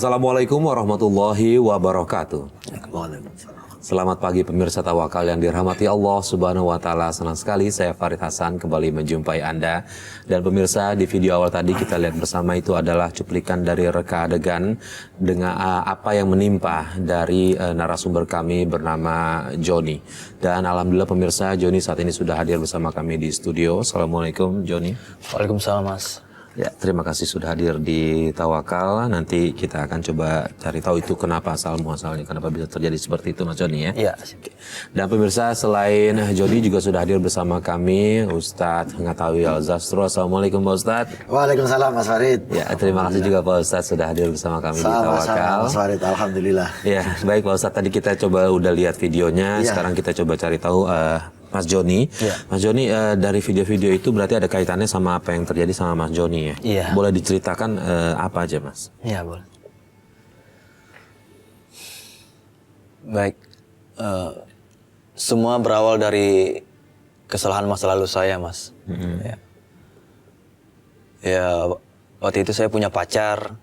Assalamualaikum warahmatullahi wabarakatuh. Selamat pagi pemirsa Tawakal yang dirahmati Allah Subhanahu wa taala. Senang sekali saya Farid Hasan kembali menjumpai Anda. Dan pemirsa, di video awal tadi kita lihat bersama itu adalah cuplikan dari reka adegan dengan apa yang menimpa dari narasumber kami bernama Joni. Dan alhamdulillah pemirsa, Joni saat ini sudah hadir bersama kami di studio. Assalamualaikum Joni. Waalaikumsalam Mas. Ya, terima kasih sudah hadir di Tawakal. Nanti kita akan coba cari tahu itu kenapa asal muasalnya, kenapa bisa terjadi seperti itu Mas Joni ya. Iya. Dan pemirsa, selain Joni juga sudah hadir bersama kami Ustadz Ngatawi Al-Zastro. Assalamualaikum Pak Ustadz. Waalaikumsalam Mas Farid. Ya, terima kasih juga Pak Ustadz sudah hadir bersama kami di Tawakal. Mas Farid, alhamdulillah. Ya, baik Pak Ustadz, tadi kita coba udah lihat videonya, sekarang kita coba cari tahu Mas Joni. Mas Joni, dari video-video itu berarti ada kaitannya sama apa yang terjadi sama Mas Joni ya? Iya. Boleh diceritakan apa aja Mas? Iya boleh. Baik, semua berawal dari kesalahan masa lalu saya Mas. Ya, waktu itu saya punya pacar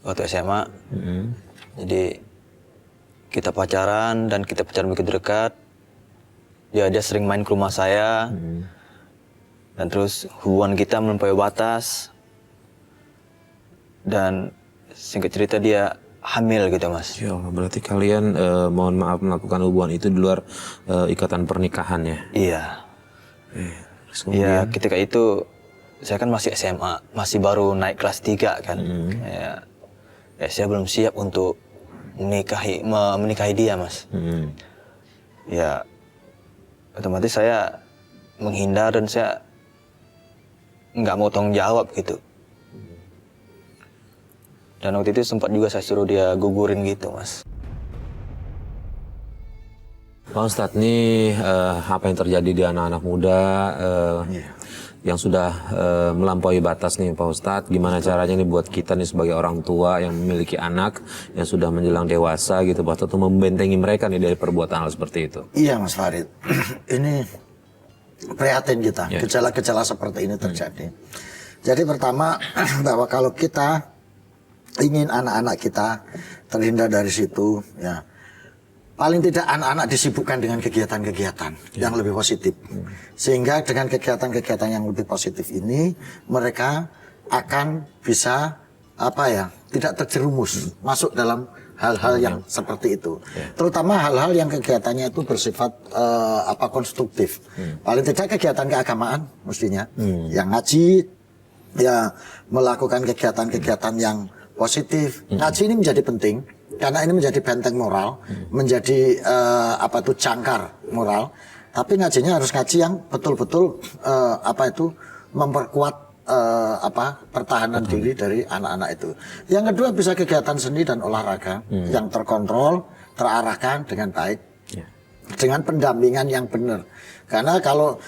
waktu SMA. Jadi kita pacaran dan kita pacaran begitu dekat. Dia sering main ke rumah saya, dan terus hubungan kita melampaui batas, dan singkat cerita dia hamil gitu Mas. Ya Allah, berarti kalian mohon maaf melakukan hubungan itu di luar ikatan pernikahan ya? Iya. Iya, ketika itu saya kan masih SMA, masih baru naik kelas 3 kan. Ya, saya belum siap untuk menikahi dia Mas. Ya, otomatis saya menghindar dan saya nggak mau tanggung jawab gitu. Dan waktu itu sempat juga saya suruh dia gugurin gitu Mas. Pak Ustadz, nih apa yang terjadi di anak-anak muda yang sudah melampaui batas nih Pak Ustadz, gimana caranya nih buat kita nih sebagai orang tua yang memiliki anak yang sudah menjelang dewasa gitu Pak Ustadz, untuk membentengi mereka nih dari perbuatan hal seperti itu? Iya Mas Farid, ini prihatin kita, gejala-gejala seperti ini terjadi. Jadi pertama, bahwa kalau kita ingin anak-anak kita terhindar dari situ, ya paling tidak anak-anak disibukkan dengan kegiatan-kegiatan yang lebih positif. Sehingga dengan kegiatan-kegiatan yang lebih positif ini, mereka akan bisa tidak terjerumus masuk dalam hal-hal yang seperti itu. Terutama hal-hal yang kegiatannya itu bersifat konstruktif. Paling tidak kegiatan keagamaan mestinya. Yang ngaji, ya melakukan kegiatan-kegiatan yang positif. Ngaji ini menjadi penting karena ini menjadi benteng moral, menjadi jangkar moral. Tapi ngajinya harus ngaji yang betul-betul memperkuat pertahanan diri dari anak-anak itu. Yang kedua bisa kegiatan seni dan olahraga yang terkontrol, terarahkan dengan baik, dengan pendampingan yang benar. Karena kalau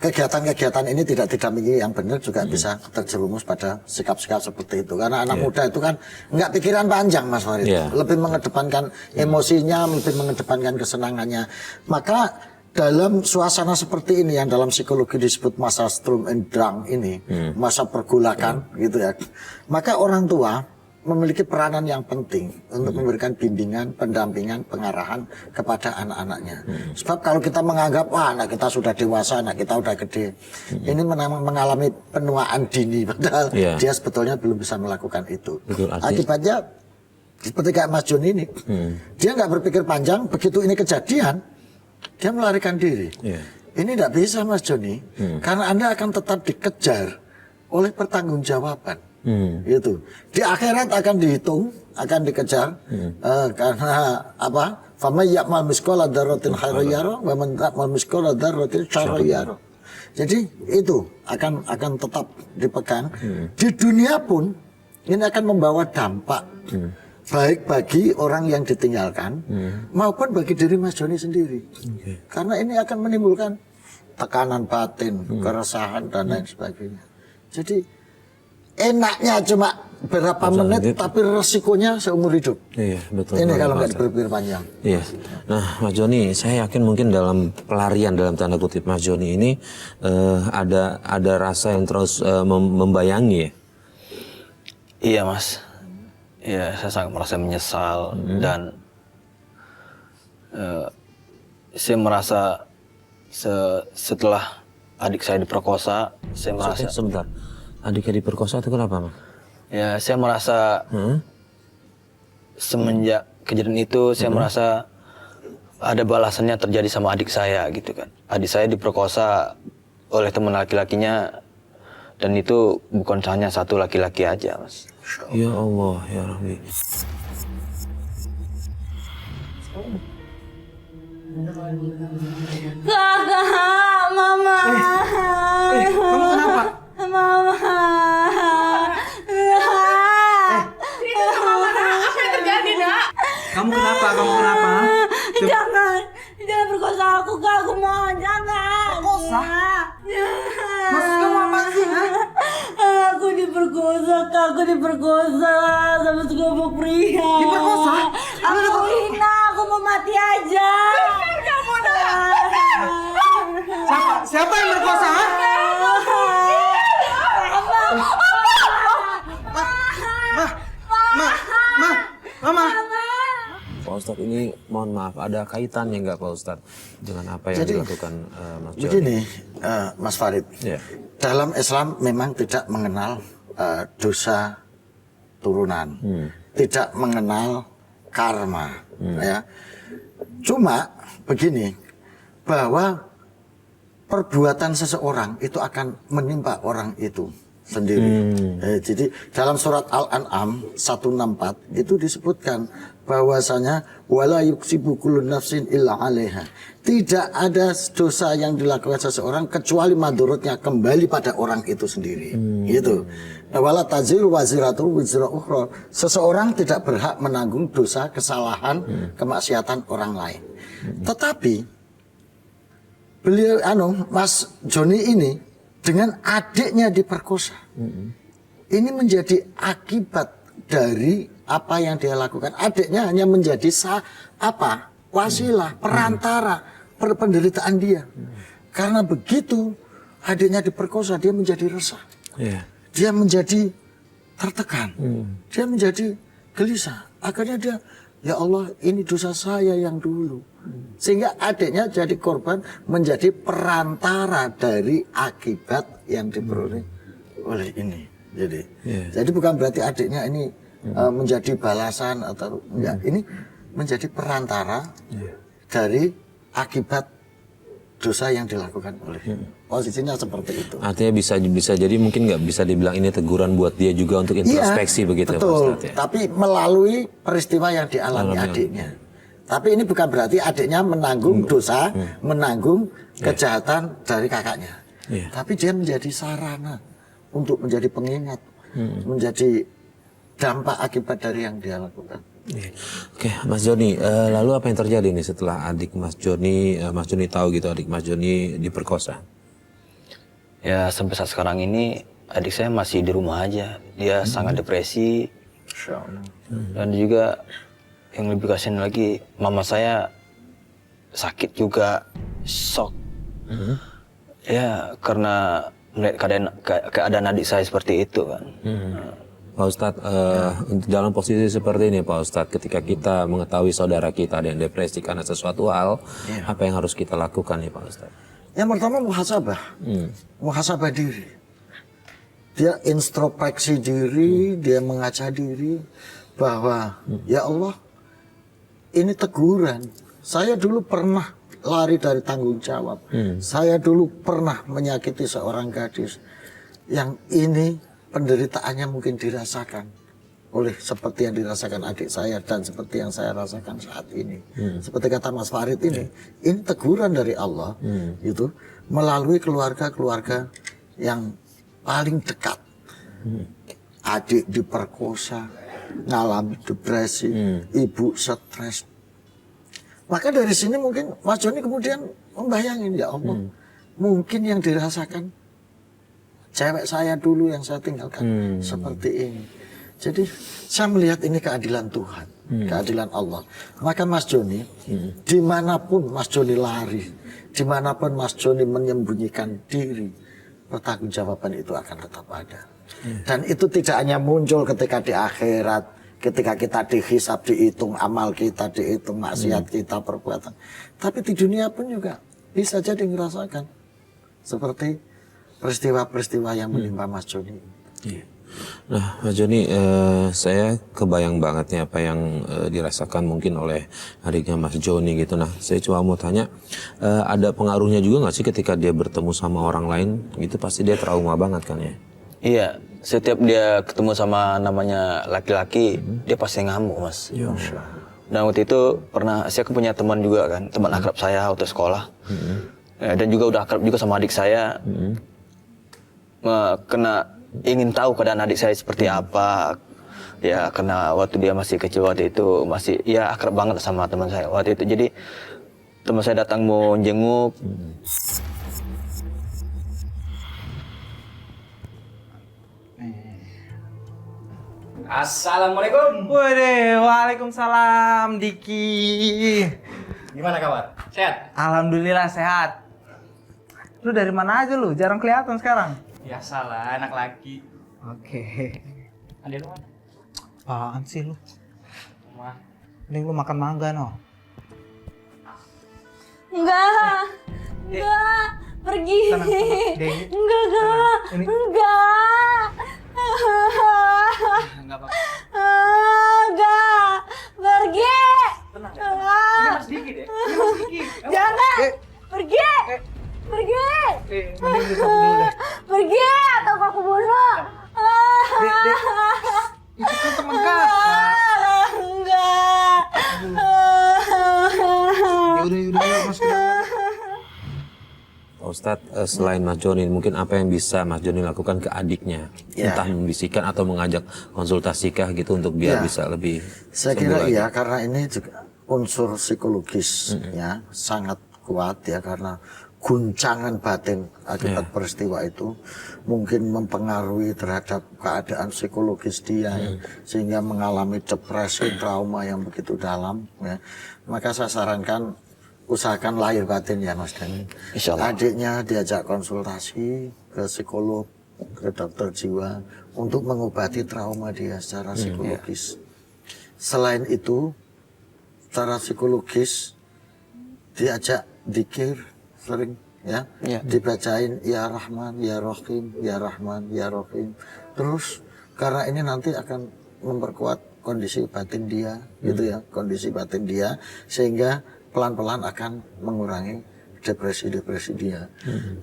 kegiatan-kegiatan ini tidak didampingi yang benar juga bisa terjerumus pada sikap-sikap seperti itu. Karena anak muda itu kan nggak pikiran panjang Mas Farid, lebih mengedepankan emosinya, lebih mengedepankan kesenangannya. Maka dalam suasana seperti ini yang dalam psikologi disebut masa Sturm und Drang ini, masa pergolakan gitu ya. Maka orang tua memiliki peranan yang penting untuk memberikan bimbingan, pendampingan, pengarahan kepada anak-anaknya. Sebab kalau kita menganggap, wah anak kita sudah dewasa, anak kita sudah gede, ini mengalami penuaan dini, padahal dia sebetulnya belum bisa melakukan itu. Akibatnya, seperti kayak Mas Joni ini, dia nggak berpikir panjang, begitu ini kejadian, dia melarikan diri. Ini tidak bisa Mas Joni, karena Anda akan tetap dikejar oleh pertanggungjawaban. Gitu. Di akhirat akan dihitung, akan dikejar karena apa? Fama ya'mal misqala dzarratin khairan yarah wa man ya'mal misqala dzarratin syarran yarah. Jadi itu akan tetap dipegang. Di dunia pun ini akan membawa dampak baik bagi orang yang ditinggalkan maupun bagi diri Mas Joni sendiri. Karena ini akan menimbulkan tekanan batin, keresahan dan lain sebagainya. Jadi enaknya cuma berapa menit, tapi resikonya seumur hidup. Iya, betul. Ini kalau nggak berpikir panjang. Iya. Nah, Mas Joni, saya yakin mungkin dalam pelarian dalam tanda kutip Mas Joni ini ada rasa yang terus membayangi ya. Iya Mas. Ya, saya sangat merasa menyesal dan saya merasa setelah adik saya diperkosa, saya merasa Sebentar, adiknya diperkosa itu kenapa, Mas? ya saya merasa semenjak kejadian itu saya merasa ada balasannya terjadi sama adik saya gitu kan. Adik saya diperkosa oleh teman laki-lakinya dan itu bukan hanya satu laki-laki aja, Mas. Ya Allah, ya Rabbi. Kakak, mama. Kamu kenapa? Mama. Apa yang terjadi, Nak? Kamu kenapa? Jangan perkosa aku, Kak. Aku mau, jangan. Perkosa? Maksud kamu apa sih, ha? Aku diperkosa, Kak. Aku diperkosa sama sekelompok pria. Diperkosa? Aku hina, aku mau mati aja. Benar kamu, Nak. Siapa yang berkosa, ha? Mama. Pak Ustadz, ini mohon maaf, ada kaitannya nggak Pak Ustadz dengan apa yang Jadi, dilakukan Mas Joni? Begini, Mas Farid. Ya. Dalam Islam memang tidak mengenal dosa turunan, tidak mengenal karma, ya. Cuma begini, bahwa perbuatan seseorang itu akan menimpa orang itu sendiri. Jadi dalam surat Al-An'am 164 itu disebutkan bahwasanya wala yuksibu kullu nafsin illa 'alaiha. Tidak ada dosa yang dilakukan seseorang kecuali madorotnya kembali pada orang itu sendiri. Gitu. Wala taziru waziratu wizra ukhra. Seseorang tidak berhak menanggung dosa, kesalahan, kemaksiatan orang lain. Tetapi beliau Mas Joni ini dengan adiknya diperkosa. Ini menjadi akibat dari apa yang dia lakukan. Adiknya hanya menjadi wasilah, perantara penderitaan dia. Karena begitu adiknya diperkosa, dia menjadi resah. Yeah. Dia menjadi tertekan. Dia menjadi gelisah. Akhirnya dia, ya Allah, ini dosa saya yang dulu. Sehingga adiknya jadi korban, menjadi perantara dari akibat yang diperoleh oleh ini. Jadi bukan berarti adiknya ini menjadi balasan atau enggak. Ini menjadi perantara dari akibat dosa yang dilakukan oleh. Posisinya seperti itu. Artinya bisa jadi mungkin nggak bisa dibilang ini teguran buat dia juga untuk introspeksi begitu, betul. Pak Ustadz, ya? Tapi melalui peristiwa yang dialami adiknya. Tapi ini bukan berarti adiknya menanggung dosa, menanggung kejahatan dari kakaknya. Tapi dia menjadi sarana untuk menjadi pengingat, menjadi dampak akibat dari yang dia lakukan. Oke, Mas Joni, lalu apa yang terjadi nih setelah adik Mas Joni tahu gitu adik Mas Joni diperkosa? Ya sampai saat sekarang ini adik saya masih di rumah aja. Dia sangat depresi. Dan juga yang lebih kasihan lagi, mama saya sakit juga, shock. Ya karena melihat keadaan adik saya seperti itu kan. Pak Ustadz, dalam posisi seperti ini Pak Ustadz, ketika kita mengetahui saudara kita ada yang depresi karena sesuatu hal, apa yang harus kita lakukan nih Pak Ustadz? Yang pertama muhasabah, muhasabah diri. Dia introspeksi diri, dia mengaca diri bahwa ya Allah, ini teguran. Saya dulu pernah lari dari tanggung jawab. Saya dulu pernah menyakiti seorang gadis yang ini penderitaannya mungkin dirasakan oleh seperti yang dirasakan adik saya dan seperti yang saya rasakan saat ini. Seperti kata Mas Farid ini teguran dari Allah itu melalui keluarga-keluarga yang paling dekat. Adik diperkosa, ngalami depresi, ibu stres. Maka dari sini mungkin Mas Joni kemudian membayangin, ya Allah, mungkin yang dirasakan cewek saya dulu yang saya tinggalkan seperti ini. Jadi saya melihat ini keadilan Tuhan, keadilan Allah. Maka Mas Joni, dimanapun Mas Joni lari, dimanapun Mas Joni menyembunyikan diri, pertanggungjawaban itu akan tetap ada. Dan itu tidak hanya muncul ketika di akhirat, ketika kita dihisab, dihitung amal kita, dihitung maksiat kita, perbuatan. Tapi di dunia pun juga bisa jadi ngerasakan seperti peristiwa-peristiwa yang menimpa Mas Joni. Iya. Nah, Mas Joni, saya kebayang banget nih apa yang dirasakan mungkin oleh adiknya Mas Joni gitu. Nah, saya cuma mau tanya, ada pengaruhnya juga nggak sih ketika dia bertemu sama orang lain? Gitu pasti dia trauma banget kan ya? Iya, setiap dia ketemu sama namanya laki-laki, dia pasti ngamuk, Mas. Dan waktu itu pernah, saya punya teman juga kan, teman akrab saya waktu sekolah. Dan juga udah akrab juga sama adik saya. Kena ingin tahu keadaan adik saya seperti apa. Ya, karena waktu dia masih kecil waktu itu, masih ya akrab banget sama teman saya waktu itu. Jadi teman saya datang mau jenguk. Assalamualaikum. Waduh, waalaikumsalam Diki. Gimana kabar? Sehat? Alhamdulillah sehat. Lu dari mana aja lu? Jarang kelihatan sekarang. Biasalah, anak laki. Oke. Ada lu mana? Apaan sih lu? Rumah. Mending lu makan mangga no. Enggak. Pergi. Tenang, Dewi. Enggak. Ini- Enggak. Enggak apa-apa. Enggak. Pergi. Tenang. Ini Mas Diki deh. Ini Mas Diki. Jangan. Pergi. Pergi. Mending lu dulu deh. Pergi atau aku bunuh. Dek. Itu kan temen kakak. Enggak. Yaudah, masuk dalam. Pak Ustadz, selain Mas Joni, mungkin apa yang bisa Mas Joni lakukan ke adiknya? Ya. Entah membisikkan atau mengajak konsultasikah gitu untuk biar Ya. bisa lebih Saya sembuh kira lagi? iya, karena ini juga unsur psikologis ya sangat kuat ya, karena guncangan batin akibat peristiwa itu mungkin mempengaruhi terhadap keadaan psikologis dia ya, sehingga mengalami depresi, trauma yang begitu dalam ya. Maka saya sarankan usahakan lahir batin ya Mas Dani. Insyaallah. Adiknya diajak konsultasi ke psikolog, ke dokter jiwa untuk mengobati trauma dia secara psikologis. Selain itu, secara psikologis diajak zikir sering ya, dibacain ya Rahman, ya Rahim, ya Rahman, ya Rahim. Terus karena ini nanti akan memperkuat kondisi batin dia, gitu ya, kondisi batin dia, sehingga pelan-pelan akan mengurangi depresi-depresi dia.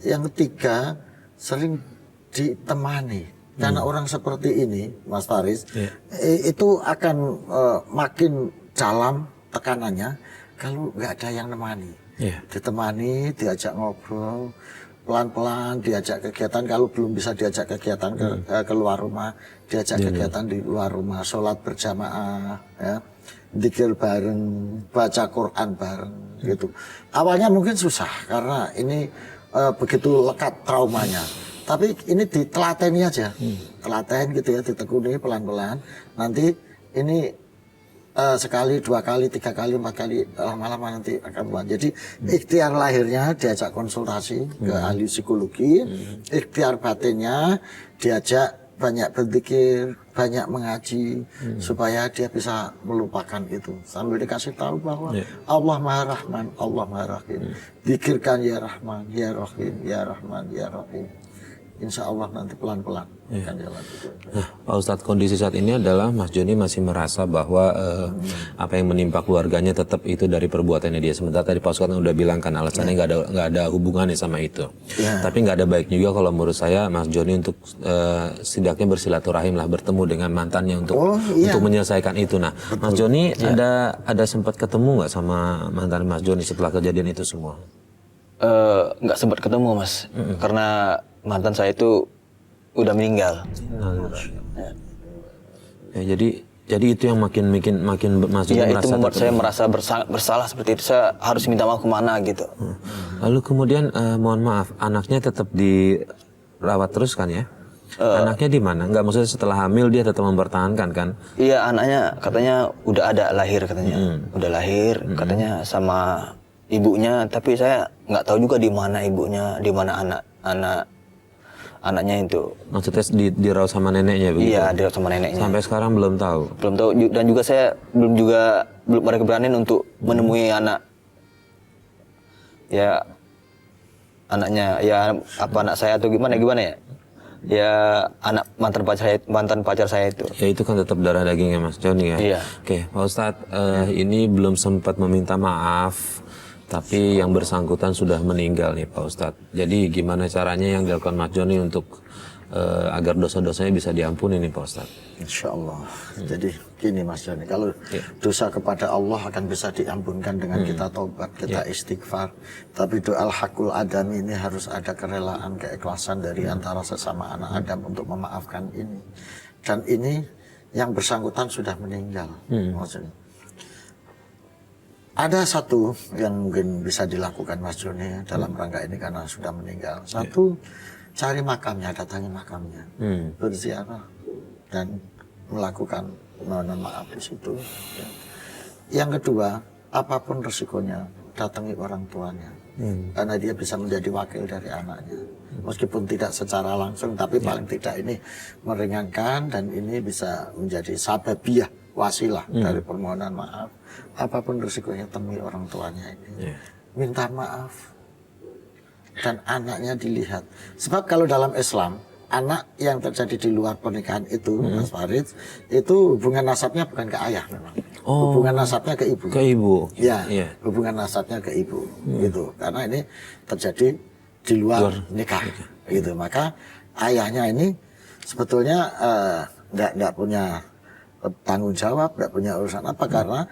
Yang ketiga, sering ditemani. Karena orang seperti ini, Mas Faris, itu akan makin dalam tekanannya kalau nggak ada yang nemani. Ditemani, diajak ngobrol, pelan-pelan diajak kegiatan. Kalau belum bisa diajak kegiatan keluar rumah, diajak kegiatan di luar rumah, sholat berjamaah, ya. Dzikir bareng, baca Quran bareng gitu. Awalnya mungkin susah karena ini begitu lekat traumanya. Tapi ini ditelateni aja. Telaten gitu ya, ditekuni pelan-pelan. Nanti ini sekali, 2 kali, 3 kali, 4 kali lama-lama nanti akan buat. Jadi ikhtiar lahirnya diajak konsultasi ke ahli psikologi, ikhtiar batinnya diajak banyak berzikir, banyak mengaji supaya dia bisa melupakan itu. Sambil dikasih tahu bahwa Allah Maha Rahman, Allah Maha Rahim. Zikirkan ya Rahman, ya Rahim, ya Rahman, ya Rahim. Insya Allah nanti pelan-pelan akan jalan itu. Nah, Pak Ustadz, kondisi saat ini adalah Mas Joni masih merasa bahwa apa yang menimpa keluarganya tetap itu dari perbuatannya dia. Sementara tadi Pak Ustadz udah bilang kan alasannya nggak ada hubungannya sama itu. Tapi nggak ada baik juga kalau menurut saya Mas Joni untuk setidaknya bersilaturahim lah, bertemu dengan mantannya untuk menyelesaikan itu. Nah, Mas Joni ada sempat ketemu nggak sama mantan Mas Joni setelah kejadian itu semua? Nggak sempat ketemu, Mas, karena mantan saya itu udah meninggal. Ya, jadi itu yang makin Mas Joni Ya, itu merasa membuat saya merasa bersalah seperti itu. Saya harus minta maaf kemana gitu. Lalu kemudian mohon maaf, anaknya tetap dirawat terus kan ya? Anaknya di mana? Enggak, maksudnya setelah hamil dia tetap mempertahankan kan? Iya, anaknya katanya udah ada lahir katanya. Udah lahir katanya sama ibunya, tapi saya nggak tahu juga di mana ibunya, di mana anak anaknya itu. Maksudnya dirawat sama neneknya begitu? Iya, dirawat sama neneknya. Sampai sekarang belum tahu? Belum tahu, dan juga saya belum ada keberanian untuk menemui anak. Ya, anaknya, ya apa anak saya atau gimana ya? Ya anak mantan pacar saya itu. Ya itu kan tetap darah dagingnya Mas Joni ya. Iya. Oke, Pak Ustadz, ini belum sempat meminta maaf, tapi yang bersangkutan sudah meninggal nih Pak Ustadz. Jadi gimana caranya yang dilakukan Mas Joni untuk agar dosa-dosanya bisa diampuni nih Pak Ustadz? Insya Allah. Jadi gini Mas Joni, kalau dosa kepada Allah akan bisa diampunkan dengan kita taubat, kita istighfar. Tapi doa al-hakul adami ini harus ada kerelaan, keikhlasan dari antara sesama anak Adam untuk memaafkan ini. Dan ini yang bersangkutan sudah meninggal. Maksudnya. Ada satu yang mungkin bisa dilakukan Mas Joni dalam rangka ini karena sudah meninggal. Satu, cari makamnya, datangi makamnya, berziarah dan melakukan mohon maaf di situ. Yang kedua, apapun resikonya, datangi orang tuanya, karena dia bisa menjadi wakil dari anaknya, meskipun tidak secara langsung, tapi paling tidak ini meringankan dan ini bisa menjadi sababiyah, wasilah dari permohonan maaf. Apapun resikonya, temui orang tuanya ini, minta maaf. Dan anaknya dilihat. Sebab kalau dalam Islam, anak yang terjadi di luar pernikahan itu, Mas Farid, itu hubungan nasabnya bukan ke ayah memang. Hubungan nasabnya ke ibu. Ke ibu? Ya, hubungan nasabnya ke ibu. Gitu. Karena ini terjadi di luar nikah. Gitu. Maka ayahnya ini sebetulnya enggak punya tanggung jawab, enggak punya urusan apa, karena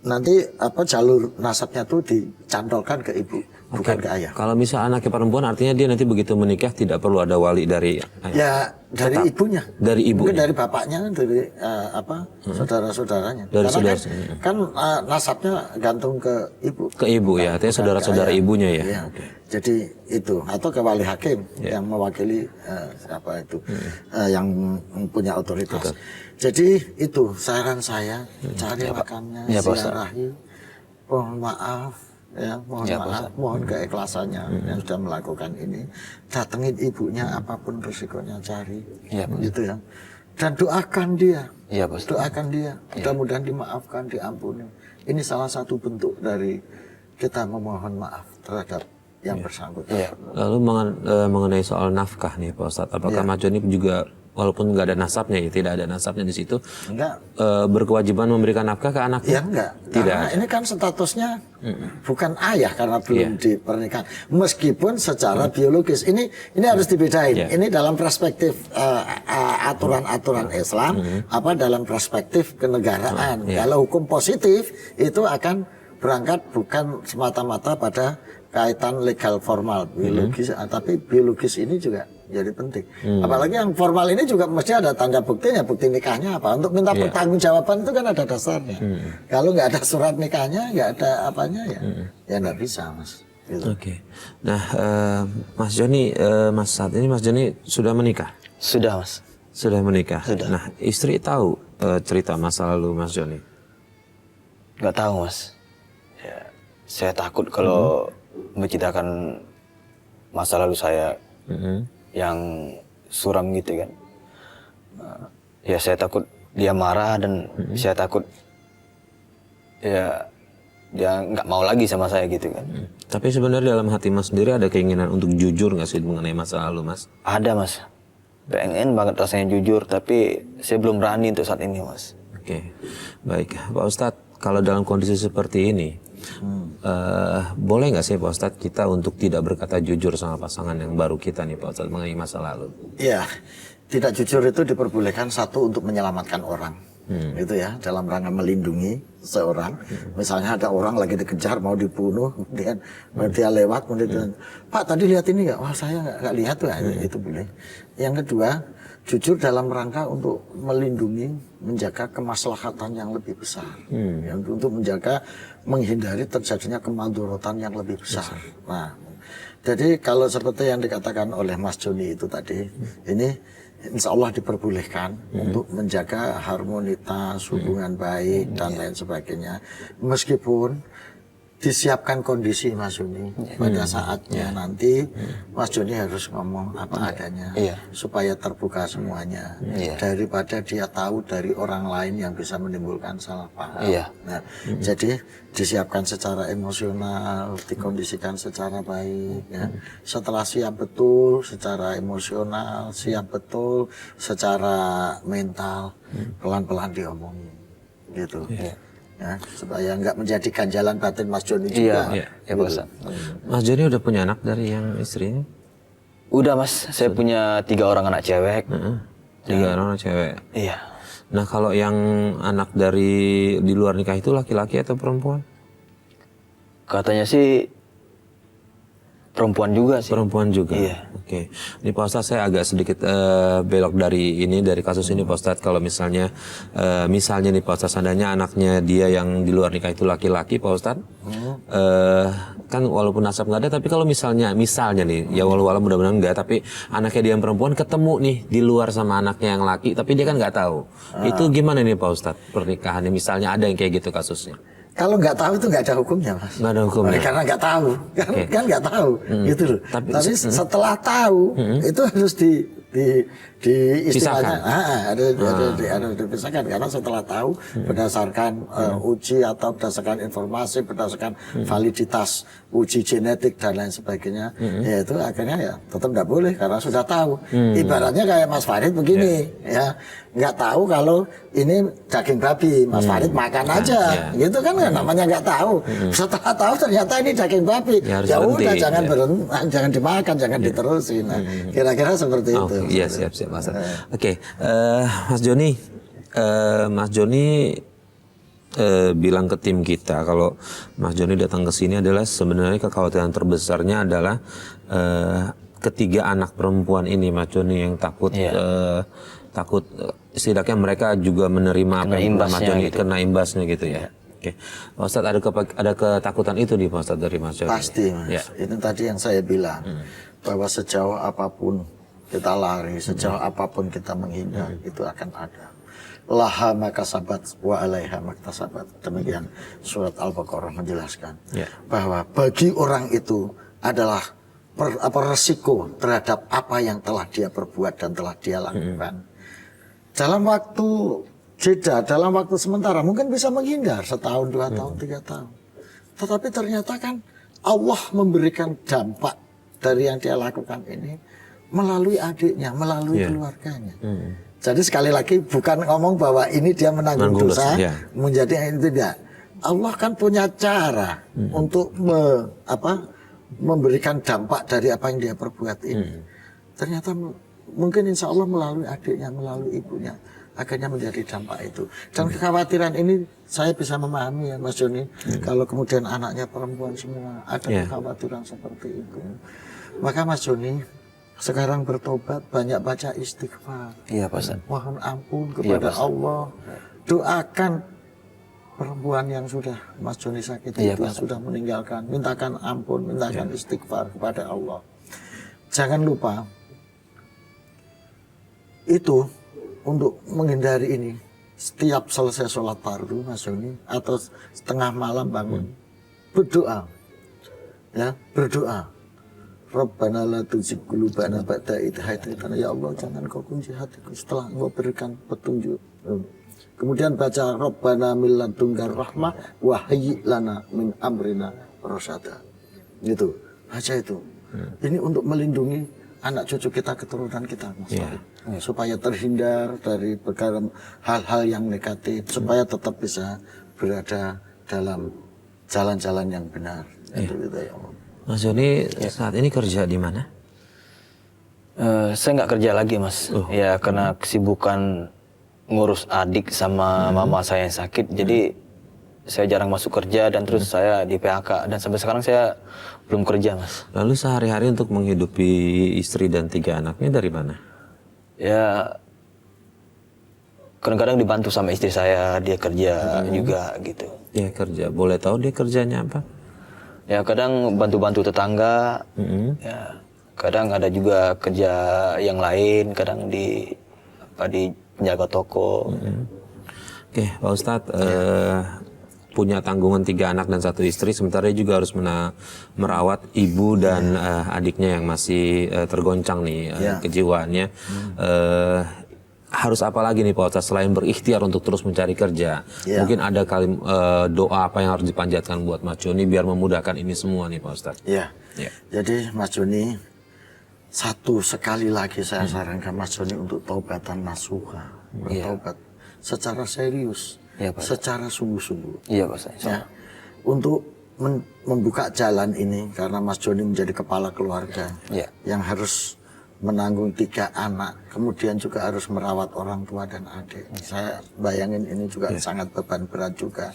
nanti jalur nasabnya tuh dicantolkan ke ibu, bukan ke ayah. Kalau misal anaknya perempuan, artinya dia nanti begitu menikah tidak perlu ada wali dari ayah? Ya dari ibunya. Dari ibunya. Mungkin dari bapaknya, dari saudara-saudaranya. Dari karena saudara. kan nasabnya gantung ke ibu. Ke ibu ya, artinya saudara-saudara ibunya ya. Iya. Jadi itu, atau ke wali hakim yang mewakili yang punya otoritas. Jadi itu saran saya, cari makamnya, ziarahi, mohon maaf, mohon keikhlasannya yang sudah melakukan ini, datengin ibunya, apapun risikonya cari, gitu ya. Dan doakan dia, doakan dia, mudah-mudahan dimaafkan, diampuni. Ini salah satu bentuk dari kita memohon maaf terhadap yang bersangkutan. Lalu mengenai soal nafkah nih Pak Ustadz, apakah Mas Joni juga walaupun nggak ada nasabnya ya, tidak ada nasabnya di situ, berkewajiban memberikan nafkah ke anaknya? Ya enggak, tidak. Karena ini kan statusnya bukan ayah karena belum dipernikahan. Meskipun secara biologis ini harus dibedain. Ini dalam perspektif aturan-aturan Islam, dalam perspektif kenegaraan. Kalau hukum positif itu akan berangkat bukan semata-mata pada kaitan legal formal biologis, tapi biologis ini juga jadi penting. Apalagi yang formal ini juga mesti ada tanda buktinya, bukti nikahnya apa. Untuk minta pertanggungjawaban itu kan ada dasarnya. Kalau nggak ada surat nikahnya, nggak ada apanya ya nggak bisa, Mas. Gitu. Oke. Nah, Mas Joni, saat ini Mas Joni sudah menikah? Sudah, Mas. Sudah menikah. Sudah. Nah, istri tahu cerita masa lalu Mas Joni? Nggak tahu, Mas. Ya, saya takut kalau menceritakan masa lalu saya yang suram gitu kan. Ya saya takut dia marah dan saya takut ya dia nggak mau lagi sama saya gitu kan. Tapi sebenarnya dalam hati Mas sendiri ada keinginan untuk jujur nggak sih mengenai masa lalu Mas? Ada, Mas. Pengen banget rasanya jujur, tapi saya belum berani untuk saat ini, Mas. Oke, baik Pak Ustadz. Kalau dalam kondisi seperti ini, boleh nggak sih Pak Ustadz kita untuk tidak berkata jujur sama pasangan yang baru kita nih Pak Ustadz mengenai masa lalu? Iya, tidak jujur itu diperbolehkan satu untuk menyelamatkan orang, itu ya, dalam rangka melindungi seorang. Misalnya ada orang lagi dikejar mau dibunuh, kemudian dia lewat, kemudian Pak tadi lihat ini nggak? Wah saya nggak lihat tuh, itu boleh. Yang kedua, jujur dalam rangka untuk melindungi, menjaga kemaslahatan yang lebih besar, untuk menjaga, menghindari terjadinya kemadharatan yang lebih besar. Nah, jadi kalau seperti yang dikatakan oleh Mas Joni itu tadi, ini insya Allah diperbolehkan untuk menjaga harmonitas, hubungan baik dan lain sebagainya. Meskipun disiapkan kondisi Mas Joni pada saatnya nanti Mas Joni harus ngomong apa adanya supaya terbuka semuanya daripada dia tahu dari orang lain yang bisa menimbulkan salah paham. Nah, jadi disiapkan secara emosional, dikondisikan secara baik ya. Setelah siap betul secara emosional, siap betul secara mental, pelan-pelan diomongin gitu. Ya, supaya nggak menjadi ganjalan batin Mas Joni juga. Iya, Pak Ustadz. Mas Joni udah punya anak dari yang istrinya? Udah Mas, saya punya 3 orang anak cewek. 3 orang cewek. Iya. Nah kalau yang anak dari di luar nikah itu laki-laki atau perempuan? Katanya sih perempuan juga sih. Perempuan juga. Iya. Oke. Ini Pak Ustadz saya agak sedikit belok dari kasus ini Pak Ustadz. Kalau misalnya nih Pak Ustadz seandainya anaknya dia yang di luar nikah itu laki-laki Pak Ustadz, kan walaupun nasab nggak ada, tapi kalau misalnya nih, ya walau mudah-mudahan enggak, tapi anaknya dia yang perempuan ketemu nih di luar sama anaknya yang laki, tapi dia kan nggak tahu. Itu gimana nih Pak Ustadz pernikahannya? Misalnya ada yang kayak gitu kasusnya. Kalau nggak tahu itu nggak ada hukumnya Mas. Nggak ada hukumnya. Karena nggak tahu, kan nggak tahu, gitu loh. Tapi setelah tahu itu harus di istilahnya harus dipisahkan karena setelah tahu berdasarkan uji atau berdasarkan informasi, berdasarkan validitas uji genetik dan lain sebagainya, ya itu akhirnya ya tetap nggak boleh karena sudah tahu. Ibaratnya kayak Mas Farid begini, ya nggak tahu kalau ini daging babi, Mas Farid makan aja, gitu kan namanya nggak tahu. Setelah tahu ternyata ini daging babi, ya udah jangan jangan dimakan, jangan diterusin. Nah, kira-kira seperti itu. Iya siap Mas. Oke, Mas Joni bilang ke tim kita kalau Mas Joni datang ke sini adalah sebenarnya kekhawatiran terbesarnya adalah ketiga anak perempuan ini Mas Joni yang takut setidaknya mereka juga menerima apa yang Mas Joni kena imbasnya gitu ya. Oke, Pak Ustadz ada ketakutan itu di Pak Ustadz dari Mas Joni? Pasti Mas. Ya. Itu tadi yang saya bilang bahwa sejauh apapun kita lari, sejauh apapun kita menghindar, itu akan ada. Laha maka sabat wa alaiha maka sabat. Demikian surat Al-Baqarah menjelaskan bahwa bagi orang itu adalah resiko terhadap apa yang telah dia perbuat dan telah dia lakukan. Dalam waktu jeda, dalam waktu sementara mungkin bisa menghindar 1 tahun, 2 tahun, 3 tahun. Tetapi ternyata kan Allah memberikan dampak dari yang dia lakukan ini melalui adiknya, melalui keluarganya. Jadi sekali lagi bukan ngomong bahwa ini dia menanggung dosa, menjadi itu tidak. Allah kan punya cara untuk memberikan dampak dari apa yang dia perbuat ini. Ternyata mungkin insya Allah melalui adiknya, melalui ibunya, akhirnya menjadi dampak itu. Dan kekhawatiran ini saya bisa memahami ya Mas Joni, kalau kemudian anaknya perempuan semua, ada kekhawatiran seperti itu. Maka Mas Joni sekarang bertobat, banyak baca istighfar. Iya Pak Ustadz. Mohon ampun kepada Allah. Doakan perempuan yang sudah Mas Joni sakiti itu, yang sudah meninggalkan. Mintakan ampun, mintakan istighfar kepada Allah. Jangan lupa, itu untuk menghindari ini, setiap selesai sholat fardu Mas Joni, atau setengah malam bangun, berdoa. Ya, berdoa. Rabbana la tuzigh qulubana ba'da idh hadaytana, ya Allah jangan kau kunci hatiku setelah engkau berikan petunjuk. Kemudian baca Rabbana min ladunka rahmah wa hayyi lana min amrina rasyada. Gitu. Baca itu. Ini untuk melindungi anak cucu kita, keturunan kita Mas Farid. Supaya terhindar dari perkara hal-hal yang negatif, supaya tetap bisa berada dalam jalan-jalan yang benar. Itu ya Allah. Mas Joni saat ini kerja di mana? Saya nggak kerja lagi Mas. Ya karena kesibukan ngurus adik sama mama saya yang sakit. Jadi saya jarang masuk kerja dan terus saya di PHK. Dan sampai sekarang saya belum kerja Mas. Lalu sehari-hari untuk menghidupi istri dan 3 anaknya dari mana? Ya kadang-kadang dibantu sama istri saya, dia kerja juga gitu. Dia kerja. Boleh tahu dia kerjanya apa? Ya kadang bantu-bantu tetangga, ya kadang ada juga kerja yang lain, kadang di penjaga toko. Oke, Pak Ustadz, punya tanggungan 3 anak dan 1 istri, sementara dia juga harus merawat ibu dan adiknya yang masih tergoncang nih kejiwaannya. Harus apa lagi nih Pak Ustadz selain berikhtiar untuk terus mencari kerja? Mungkin ada doa apa yang harus dipanjatkan buat Mas Joni biar memudahkan ini semua nih Pak Ustadz? Ya. Jadi Mas Joni, satu sekali lagi saya sarankan Mas Joni untuk taubatan nasuha, bertaubat secara serius, secara sungguh-sungguh. Iya Pak Ustadz. Ya, untuk membuka jalan ini karena Mas Joni menjadi kepala keluarga yang harus menanggung 3 anak, kemudian juga harus merawat orang tua dan adik. Saya bayangin ini juga sangat beban berat juga.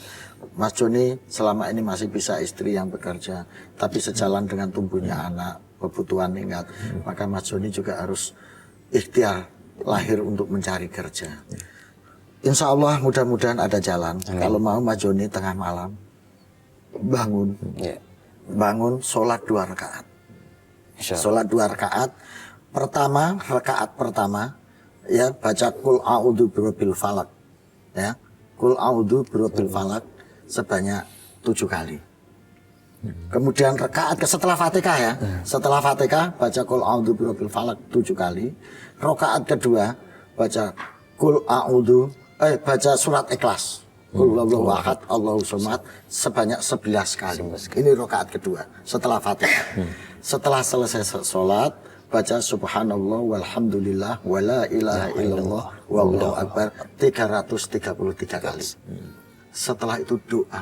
Mas Joni selama ini masih bisa istri yang bekerja, tapi sejalan dengan tumbuhnya anak, kebutuhan ingat, maka Mas Joni juga harus ikhtiar lahir untuk mencari kerja. Insya Allah mudah-mudahan ada jalan. Kalau mau Mas Joni tengah malam bangun sholat 2 rakaat. Sholat 2 rakaat. Rakaat pertama ya baca Qul a'udzu birabbil falaq. Ya. Qul a'udzu birabbil falaq sebanyak 7 kali. Kemudian rakaat setelah Fatihah ya. Setelah Fatihah baca Qul a'udzu birabbil falaq 7 kali. Rakaat kedua baca Qul a'udzu baca surat Ikhlas. Qul huwallahu ahad, Allahus samad sebanyak 11 kali. Ini rakaat kedua setelah Fatihah. Setelah selesai salat baca subhanallah walhamdulillah wala ilaha illallah wallahu akbar 333 kali. Setelah itu doa.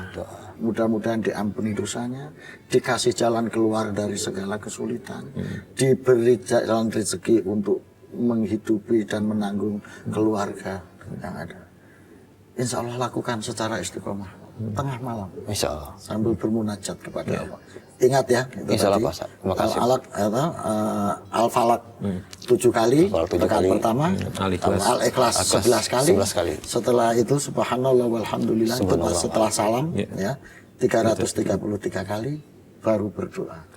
Mudah-mudahan diampuni dosanya, dikasih jalan keluar dari segala kesulitan, diberi jalan rezeki untuk menghidupi dan menanggung keluarga yang ada. Insya Allah lakukan secara istiqomah tengah malam. Insya Allah. Sambil bermunajat kepada Allah. Ingat ya, itu Insya Allah tadi, Pak Ustadz. Terima kasih. Al-Falaq 7 kali, rakaat pertama, Al-Ikhlas 11 kali. Setelah itu subhanallah walhamdulillah, itu setelah salam ya 333 kali baru berdoa.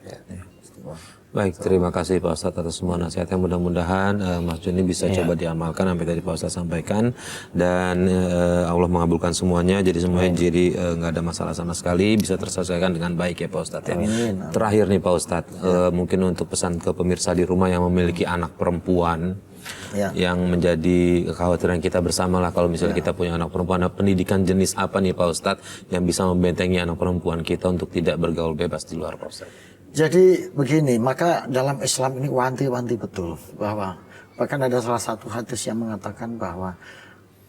Baik, terima kasih Pak Ustadz atas semua nasihatnya. Mudah-mudahan Mas Joni bisa coba diamalkan sampai tadi Pak Ustadz sampaikan, dan Allah mengabulkan semuanya. Jadi semuanya jadi nggak ada masalah sama sekali, bisa terselesaikan dengan baik ya Pak Ustadz. Ya. Terakhir nih Pak Ustadz, mungkin untuk pesan ke pemirsa di rumah yang memiliki anak perempuan. Yang menjadi kekhawatiran kita bersama lah, kalau misalnya kita punya anak perempuan, pendidikan jenis apa nih Pak Ustadz yang bisa membentengi anak perempuan kita untuk tidak bergaul bebas di luar Pak Ustadz? Jadi begini, maka dalam Islam ini wanti-wanti betul bahwa bahkan ada salah satu hadis yang mengatakan bahwa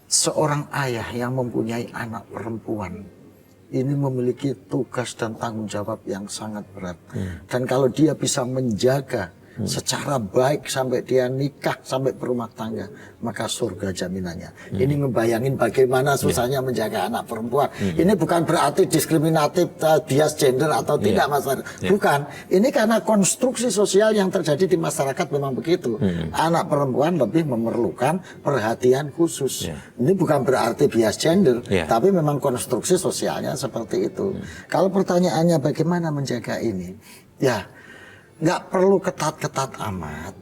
seorang ayah yang mempunyai anak perempuan ini memiliki tugas dan tanggung jawab yang sangat berat. Dan kalau dia bisa menjaga secara baik sampai dia nikah, sampai berumah tangga, maka surga jaminannya. Ini ngebayangin bagaimana susahnya menjaga anak perempuan. Ini bukan berarti diskriminatif, bias gender atau tidak Mas. Bukan. Ini karena konstruksi sosial yang terjadi di masyarakat memang begitu. Anak perempuan lebih memerlukan perhatian khusus. Ini bukan berarti bias gender, tapi memang konstruksi sosialnya seperti itu. Kalau pertanyaannya bagaimana menjaga ini? Ya, nggak perlu ketat-ketat amat,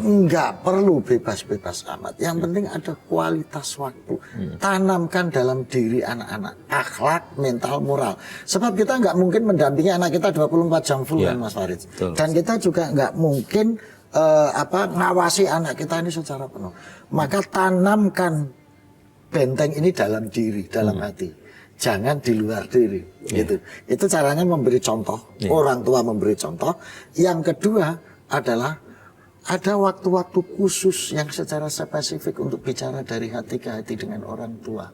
nggak perlu bebas-bebas amat. Yang penting ada kualitas waktu. Tanamkan dalam diri anak-anak akhlak, mental, moral. Sebab kita nggak mungkin mendampingi anak kita 24 jam full kan Mas Farid. Dan kita juga nggak mungkin ngawasi anak kita ini secara penuh. Maka tanamkan benteng ini dalam diri, dalam hati. Jangan di luar diri, gitu. Itu caranya memberi contoh, orang tua memberi contoh. Yang kedua adalah ada waktu-waktu khusus yang secara spesifik untuk bicara dari hati ke hati dengan orang tua.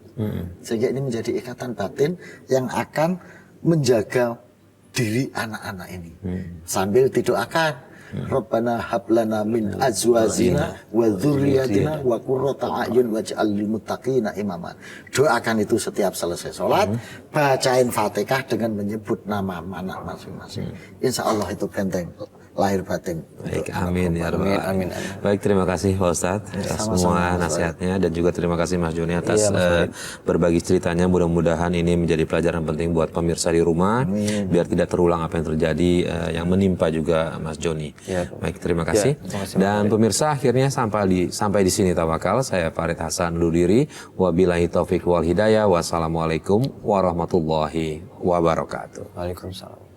Sehingga ini menjadi ikatan batin yang akan menjaga diri anak-anak ini. Sambil didoakan, Rabbana hablana min azwajina wa dzurriyyatina wa qurrata a'yun waj'al lil muttaqina imama. Doakan itu setiap selesai sholat, bacain Fatihah dengan menyebut nama anak masing-masing. Insya Allah itu benteng lahir batin. Baik, amin ya rabbal alamin. Amin, amin. Baik, terima kasih Pak Ustadz atas semua nasihatnya dan juga terima kasih Mas Joni atas berbagi ceritanya. Mudah-mudahan ini menjadi pelajaran penting buat pemirsa di rumah biar tidak terulang apa yang terjadi yang menimpa juga Mas Joni. Ya, baik, terima kasih. terima kasih, Dan pemirsa akhirnya sampai di sini tawakal. Saya Farid Hasan undur diri. Wabillahi taufik wal hidayah. Wassalamualaikum warahmatullahi wabarakatuh. Waalaikumsalam.